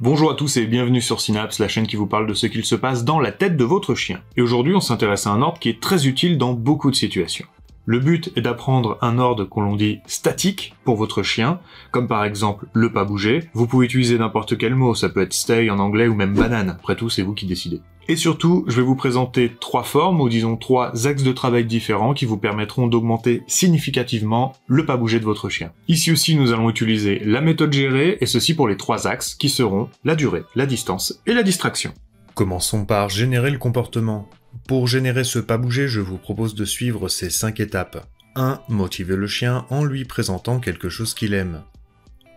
Bonjour à tous et bienvenue sur Synapse, la chaîne qui vous parle de ce qu'il se passe dans la tête de votre chien. Et aujourd'hui on s'intéresse à un ordre qui est très utile dans beaucoup de situations. Le but est d'apprendre un ordre qu'on l'on dit statique pour votre chien, comme par exemple le pas bouger. Vous pouvez utiliser n'importe quel mot, ça peut être stay en anglais ou même banane, après tout c'est vous qui décidez. Et surtout, je vais vous présenter 3 formes, ou disons 3 axes de travail différents qui vous permettront d'augmenter significativement le pas bouger de votre chien. Ici aussi, nous allons utiliser la méthode gérée, et ceci pour les 3 axes qui seront la durée, la distance et la distraction. Commençons par générer le comportement. Pour générer ce pas bouger, je vous propose de suivre ces 5 étapes. 1. Motiver le chien en lui présentant quelque chose qu'il aime.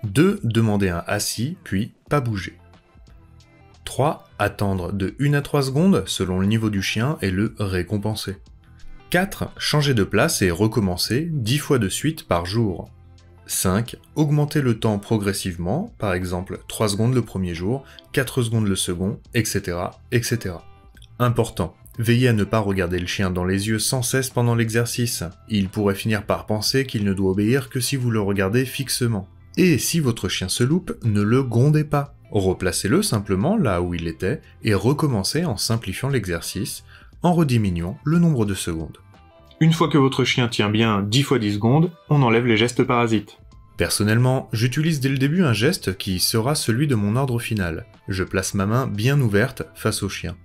2. Demander un assis, puis pas bouger. 3. Attendre de 1 à 3 secondes selon le niveau du chien et le récompenser. 4. Changer de place et recommencer 10 fois de suite par jour. 5. Augmenter le temps progressivement, par exemple 3 secondes le premier jour, 4 secondes le second, etc. etc. Important. Veillez à ne pas regarder le chien dans les yeux sans cesse pendant l'exercice. Il pourrait finir par penser qu'il ne doit obéir que si vous le regardez fixement. Et si votre chien se loupe, ne le grondez pas. Replacez-le simplement là où il était et recommencez en simplifiant l'exercice, en rediminuant le nombre de secondes. Une fois que votre chien tient bien 10 fois 10 secondes, on enlève les gestes parasites. Personnellement, j'utilise dès le début un geste qui sera celui de mon ordre final. Je place ma main bien ouverte face au chien.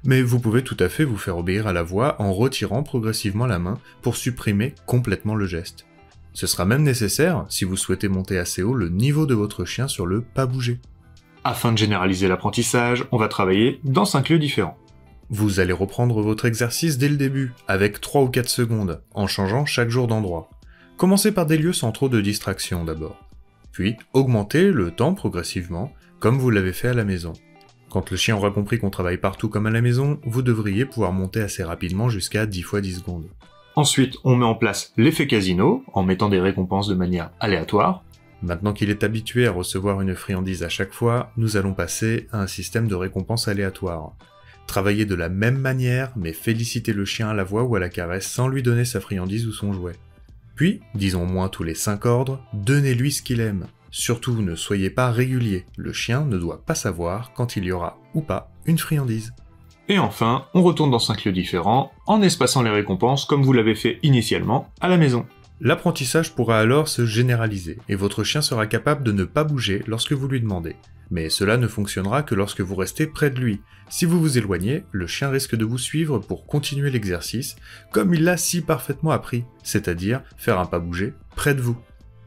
Mais vous pouvez tout à fait vous faire obéir à la voix en retirant progressivement la main pour supprimer complètement le geste. Ce sera même nécessaire si vous souhaitez monter assez haut le niveau de votre chien sur le pas bouger. Afin de généraliser l'apprentissage, on va travailler dans 5 lieux différents. Vous allez reprendre votre exercice dès le début, avec 3 ou 4 secondes, en changeant chaque jour d'endroit. Commencez par des lieux sans trop de distraction d'abord. Puis, augmentez le temps progressivement, comme vous l'avez fait à la maison. Quand le chien aura compris qu'on travaille partout comme à la maison, vous devriez pouvoir monter assez rapidement jusqu'à 10 fois 10 secondes. Ensuite, on met en place l'effet casino, en mettant des récompenses de manière aléatoire. Maintenant qu'il est habitué à recevoir une friandise à chaque fois, nous allons passer à un système de récompense aléatoire. Travaillez de la même manière, mais félicitez le chien à la voix ou à la caresse sans lui donner sa friandise ou son jouet. Puis, disons au moins tous les 5 ordres, donnez-lui ce qu'il aime. Surtout, ne soyez pas régulier, le chien ne doit pas savoir quand il y aura ou pas une friandise. Et enfin, on retourne dans 5 lieux différents, en espaçant les récompenses comme vous l'avez fait initialement à la maison. L'apprentissage pourra alors se généraliser, et votre chien sera capable de ne pas bouger lorsque vous lui demandez. Mais cela ne fonctionnera que lorsque vous restez près de lui. Si vous vous éloignez, le chien risque de vous suivre pour continuer l'exercice, comme il l'a si parfaitement appris, c'est-à-dire faire un pas bouger près de vous.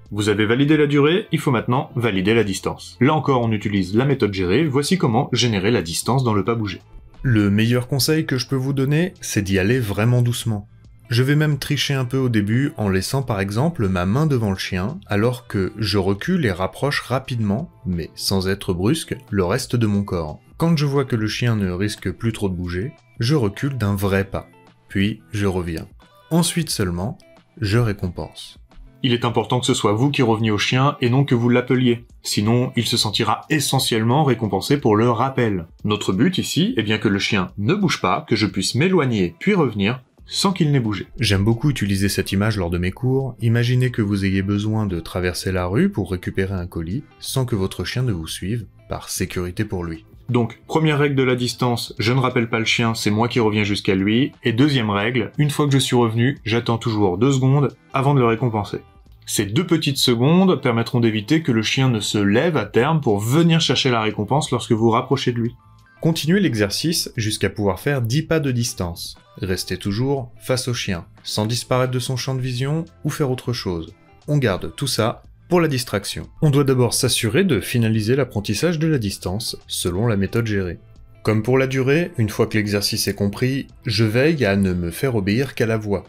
Vous avez validé la durée, il faut maintenant valider la distance. Là encore, on utilise la méthode gérée, voici comment générer la distance dans le pas bouger. Le meilleur conseil que je peux vous donner, c'est d'y aller vraiment doucement. Je vais même tricher un peu au début en laissant par exemple ma main devant le chien, alors que je recule et rapproche rapidement, mais sans être brusque, le reste de mon corps. Quand je vois que le chien ne risque plus trop de bouger, je recule d'un vrai pas. Puis je reviens. Ensuite seulement, je récompense. Il est important que ce soit vous qui reveniez au chien et non que vous l'appeliez. Sinon, il se sentira essentiellement récompensé pour le rappel. Notre but ici est bien que le chien ne bouge pas, que je puisse m'éloigner puis revenir sans qu'il n'ait bougé. J'aime beaucoup utiliser cette image lors de mes cours. Imaginez que vous ayez besoin de traverser la rue pour récupérer un colis sans que votre chien ne vous suive, par sécurité pour lui. Donc, première règle de la distance, je ne rappelle pas le chien, c'est moi qui reviens jusqu'à lui. Et deuxième règle, une fois que je suis revenu, j'attends toujours 2 secondes avant de le récompenser. Ces 2 petites secondes permettront d'éviter que le chien ne se lève à terme pour venir chercher la récompense lorsque vous rapprochez de lui. Continuez l'exercice jusqu'à pouvoir faire 10 pas de distance. Restez toujours face au chien, sans disparaître de son champ de vision ou faire autre chose. On garde tout ça pour la distraction. On doit d'abord s'assurer de finaliser l'apprentissage de la distance, selon la méthode gérée. Comme pour la durée, une fois que l'exercice est compris, je veille à ne me faire obéir qu'à la voix.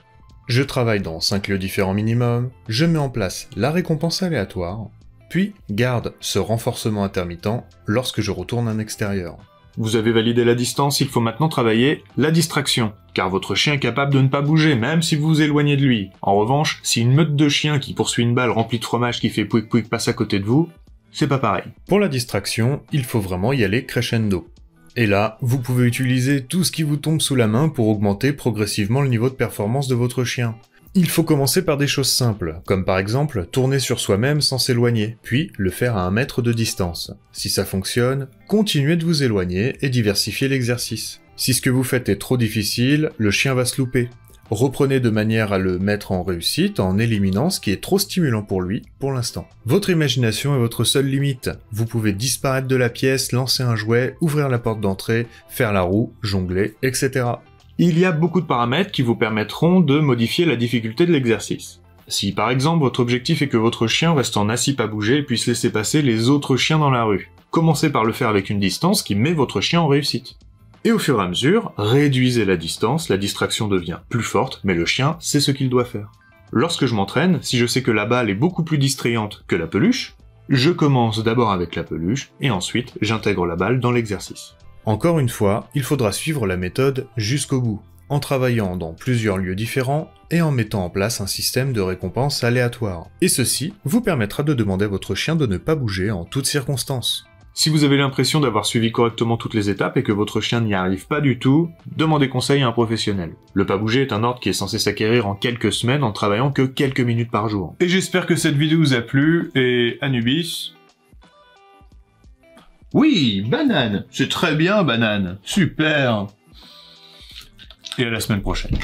Je travaille dans 5 lieux différents minimum, je mets en place la récompense aléatoire, puis garde ce renforcement intermittent lorsque je retourne en extérieur. Vous avez validé la distance, il faut maintenant travailler la distraction, car votre chien est capable de ne pas bouger, même si vous vous éloignez de lui. En revanche, si une meute de chiens qui poursuit une balle remplie de fromage qui fait pouic pouic passe à côté de vous, c'est pas pareil. Pour la distraction, il faut vraiment y aller crescendo. Et là, vous pouvez utiliser tout ce qui vous tombe sous la main pour augmenter progressivement le niveau de performance de votre chien. Il faut commencer par des choses simples, comme par exemple tourner sur soi-même sans s'éloigner, puis le faire à 1 mètre de distance. Si ça fonctionne, continuez de vous éloigner et diversifiez l'exercice. Si ce que vous faites est trop difficile, le chien va se louper. Reprenez de manière à le mettre en réussite en éliminant ce qui est trop stimulant pour lui pour l'instant. Votre imagination est votre seule limite. Vous pouvez disparaître de la pièce, lancer un jouet, ouvrir la porte d'entrée, faire la roue, jongler, etc. Il y a beaucoup de paramètres qui vous permettront de modifier la difficulté de l'exercice. Si par exemple votre objectif est que votre chien reste en assis pas bouger et puisse laisser passer les autres chiens dans la rue, commencez par le faire avec une distance qui met votre chien en réussite. Et au fur et à mesure, réduisez la distance, la distraction devient plus forte, mais le chien sait ce qu'il doit faire. Lorsque je m'entraîne, si je sais que la balle est beaucoup plus distrayante que la peluche, je commence d'abord avec la peluche, et ensuite j'intègre la balle dans l'exercice. Encore une fois, il faudra suivre la méthode jusqu'au bout, en travaillant dans plusieurs lieux différents et en mettant en place un système de récompense aléatoire. Et ceci vous permettra de demander à votre chien de ne pas bouger en toutes circonstances. Si vous avez l'impression d'avoir suivi correctement toutes les étapes et que votre chien n'y arrive pas du tout, demandez conseil à un professionnel. Le pas bouger est un ordre qui est censé s'acquérir en quelques semaines en travaillant que quelques minutes par jour. Et j'espère que cette vidéo vous a plu, et Anubis... Oui, banane. C'est très bien, banane. Super. Et à la semaine prochaine.